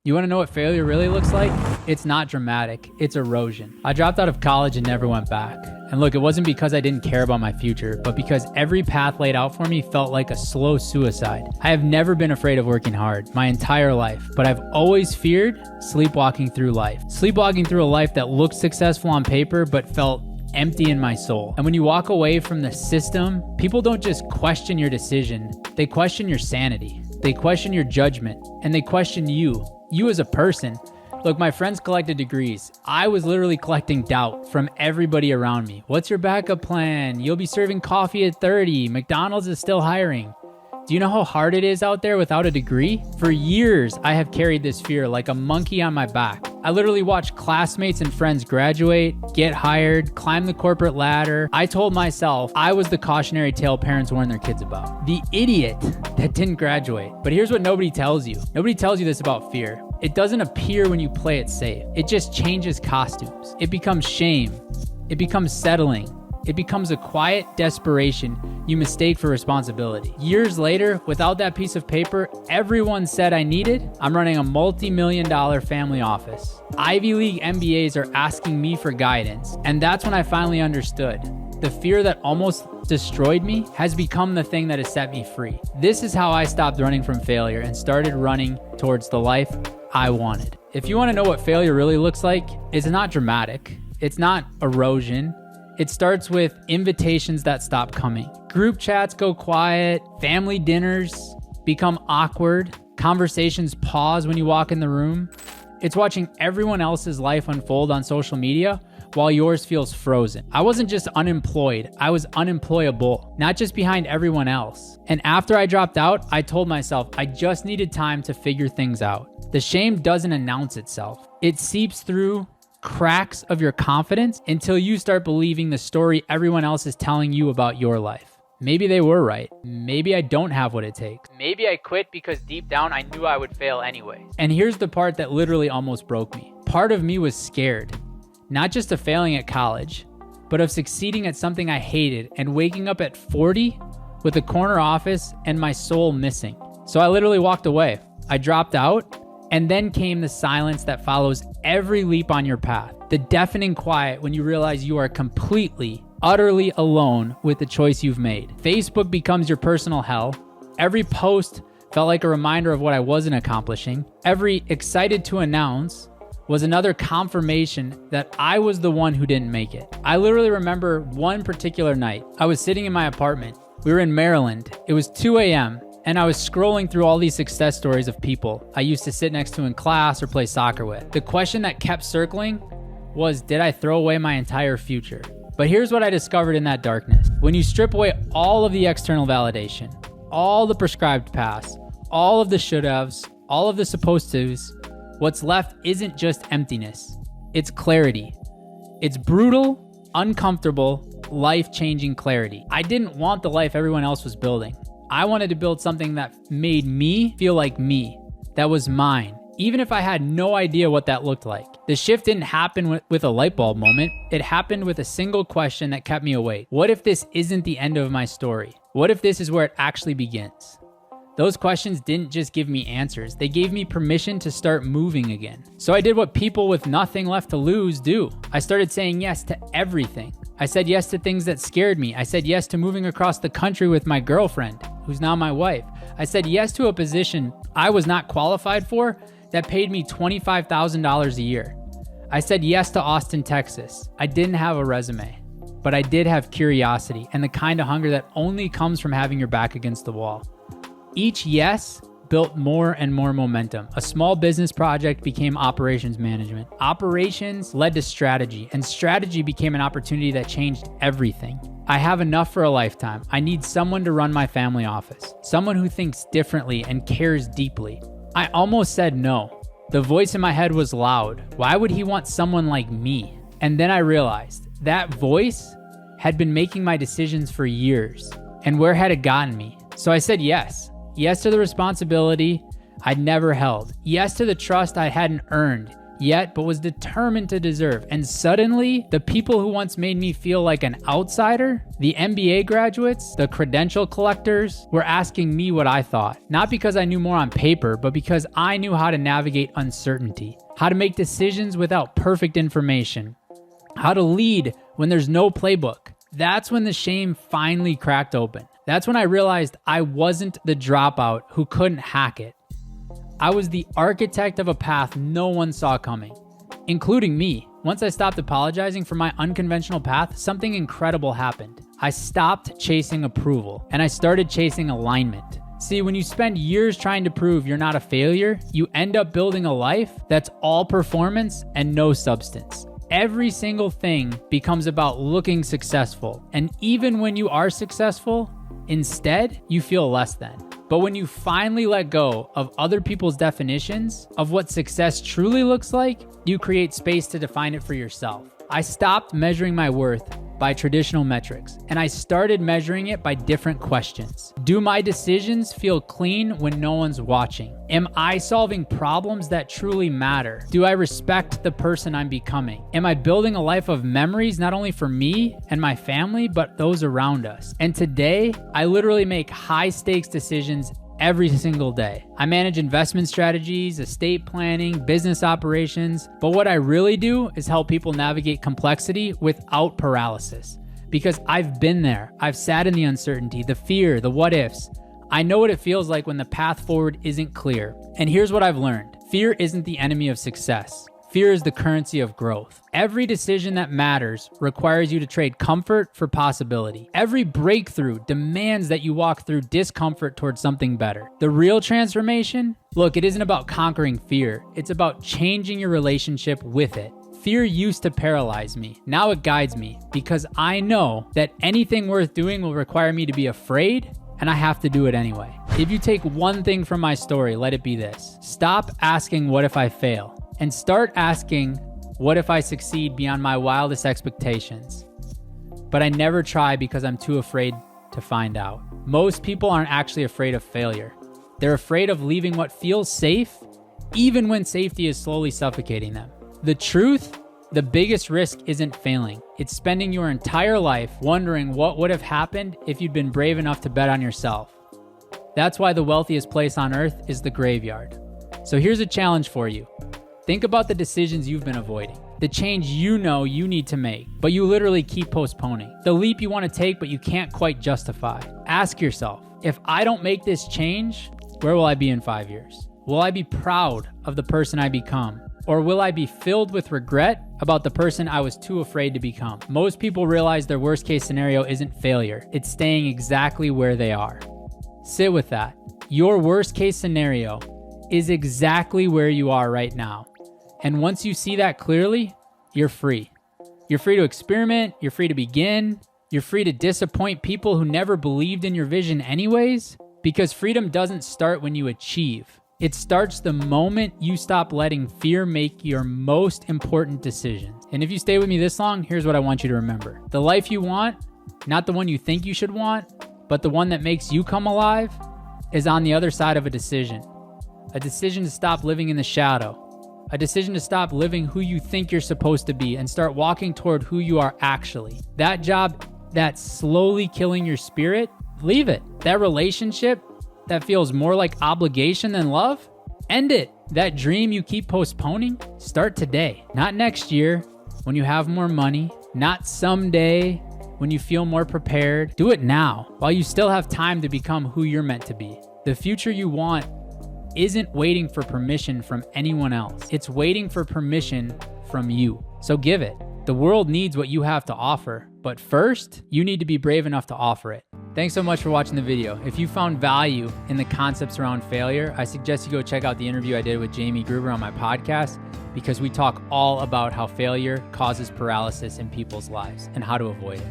You want to know what failure really looks like? It's not dramatic, it's erosion. I dropped out of college and never went back. And look, it wasn't because I didn't care about my future, but because every path laid out for me felt like a slow suicide. I have never been afraid of working hard my entire life, but I've always feared sleepwalking through life. Sleepwalking through a life that looked successful on paper, but felt empty in my soul. And when you walk away from the system, people don't just question your decision, they question your sanity. They question your judgment, and they question you as a person. Look, my friends collected degrees. I was literally collecting doubt from everybody around me. What's your backup plan? You'll be serving coffee at 30. McDonald's is still hiring. Do you know how hard it is out there without a degree? For years, I have carried this fear like a monkey on my back. I literally watched classmates and friends graduate, get hired, climb the corporate ladder. I told myself I was the cautionary tale parents warn their kids about. The idiot that didn't graduate. But here's what nobody tells you. Nobody tells you this about fear. It doesn't appear when you play it safe. It just changes costumes. It becomes shame. It becomes settling. It becomes a quiet desperation you mistake for responsibility. Years later, without that piece of paper everyone said I needed, I'm running a multi-million-dollar family office. Ivy League MBAs are asking me for guidance, and that's when I finally understood. The fear that almost destroyed me has become the thing that has set me free. This is how I stopped running from failure and started running towards the life I wanted. If you want to know what failure really looks like, it's not dramatic. It's not erosion. It starts with invitations that stop coming. Group chats go quiet, family dinners become awkward, conversations pause when you walk in the room. It's watching everyone else's life unfold on social media while yours feels frozen. I wasn't just unemployed, I was unemployable, not just behind everyone else. And after I dropped out, I told myself I just needed time to figure things out. The shame doesn't announce itself. It seeps through cracks of your confidence until you start believing the story everyone else is telling you about your life. Maybe they were right. Maybe I don't have what it takes. Maybe I quit because deep down I knew I would fail anyway. And here's the part that literally almost broke me. Part of me was scared, not just of failing at college, but of succeeding at something I hated and waking up at 40 with a corner office and my soul missing. So I literally walked away. I dropped out. And then came the silence that follows every leap on your path. The deafening quiet when you realize you are completely, utterly alone with the choice you've made. Facebook becomes your personal hell. Every post felt like a reminder of what I wasn't accomplishing. Every excited to announce was another confirmation that I was the one who didn't make it. I literally remember one particular night. I was sitting in my apartment. We were in Maryland. It was 2 a.m. And I was scrolling through all these success stories of people I used to sit next to in class or play soccer with. The question that kept circling was, did I throw away my entire future? But here's what I discovered in that darkness. When you strip away all of the external validation, all the prescribed paths, all of the should-haves, all of the supposed tos, what's left isn't just emptiness. It's clarity. It's brutal, uncomfortable, life-changing clarity. I didn't want the life everyone else was building. I wanted to build something that made me feel like me, that was mine, even if I had no idea what that looked like. The shift didn't happen with a light bulb moment. It happened with a single question that kept me awake. What if this isn't the end of my story? What if this is where it actually begins? Those questions didn't just give me answers. They gave me permission to start moving again. So I did what people with nothing left to lose do. I started saying yes to everything. I said yes to things that scared me. I said yes to moving across the country with my girlfriend, who's now my wife. I said yes to a position I was not qualified for that paid me $25,000 a year. I said yes to Austin, Texas. I didn't have a resume, but I did have curiosity and the kind of hunger that only comes from having your back against the wall. Each yes built more and more momentum. A small business project became operations management. Operations led to strategy, and strategy became an opportunity that changed everything. I have enough for a lifetime. I need someone to run my family office, someone who thinks differently and cares deeply. I almost said no. The voice in my head was loud. Why would he want someone like me? And then I realized that voice had been making my decisions for years. And where had it gotten me? So I said yes. Yes to the responsibility I'd never held. Yes to the trust I hadn't earned. yet, but was determined to deserve. And suddenly, the people who once made me feel like an outsider, the MBA graduates, the credential collectors, were asking me what I thought. Not because I knew more on paper, but because I knew how to navigate uncertainty, how to make decisions without perfect information, how to lead when there's no playbook. That's when the shame finally cracked open. That's when I realized I wasn't the dropout who couldn't hack it. I was the architect of a path no one saw coming, including me. Once I stopped apologizing for my unconventional path, something incredible happened. I stopped chasing approval and I started chasing alignment. See, when you spend years trying to prove you're not a failure, you end up building a life that's all performance and no substance. Every single thing becomes about looking successful. And even when you are successful, instead, you feel less than. But when you finally let go of other people's definitions of what success truly looks like, you create space to define it for yourself. I stopped measuring my worth by traditional metrics, and I started measuring it by different questions. Do my decisions feel clean when no one's watching? Am I solving problems that truly matter? Do I respect the person I'm becoming? Am I building a life of memories not only for me and my family, but those around us? And today, I literally make high-stakes decisions every single day. I manage investment strategies, estate planning, business operations, but what I really do is help people navigate complexity without paralysis. Because I've been there. I've sat in the uncertainty, the fear, the what ifs. I know what it feels like when the path forward isn't clear. And here's what I've learned. Fear isn't the enemy of success. Fear is the currency of growth. Every decision that matters requires you to trade comfort for possibility. Every breakthrough demands that you walk through discomfort towards something better. The real transformation? Look, it isn't about conquering fear. It's about changing your relationship with it. Fear used to paralyze me. Now it guides me because I know that anything worth doing will require me to be afraid, and I have to do it anyway. If you take one thing from my story, let it be this. Stop asking, what if I fail? And start asking, what if I succeed beyond my wildest expectations? But I never try because I'm too afraid to find out. Most people aren't actually afraid of failure. They're afraid of leaving what feels safe, even when safety is slowly suffocating them. The truth, the biggest risk isn't failing. It's spending your entire life wondering what would have happened if you'd been brave enough to bet on yourself. That's why the wealthiest place on earth is the graveyard. So here's a challenge for you. Think about the decisions you've been avoiding, the change you know you need to make, but you literally keep postponing, the leap you want to take but you can't quite justify. Ask yourself, if I don't make this change, where will I be in 5 years? Will I be proud of the person I become? Or will I be filled with regret about the person I was too afraid to become? Most people realize their worst case scenario isn't failure, it's staying exactly where they are. Sit with that. Your worst case scenario is exactly where you are right now. And once you see that clearly, you're free. You're free to experiment, you're free to begin, you're free to disappoint people who never believed in your vision anyways, because freedom doesn't start when you achieve. It starts the moment you stop letting fear make your most important decisions. And if you stay with me this long, here's what I want you to remember. The life you want, not the one you think you should want, but the one that makes you come alive, is on the other side of a decision. A decision to stop living in the shadow. A decision to stop living who you think you're supposed to be and start walking toward who you are actually. That job that's slowly killing your spirit, leave it. That relationship that feels more like obligation than love, end it. That dream you keep postponing, start today. Not next year when you have more money, not someday when you feel more prepared. Do it now while you still have time to become who you're meant to be. The future you want isn't waiting for permission from anyone else. It's waiting for permission from you. So give it. The world needs what you have to offer, but first, you need to be brave enough to offer it. Thanks so much for watching the video. If you found value in the concepts around failure, I suggest you go check out the interview I did with Jamie Gruber on my podcast, because we talk all about how failure causes paralysis in people's lives and how to avoid it.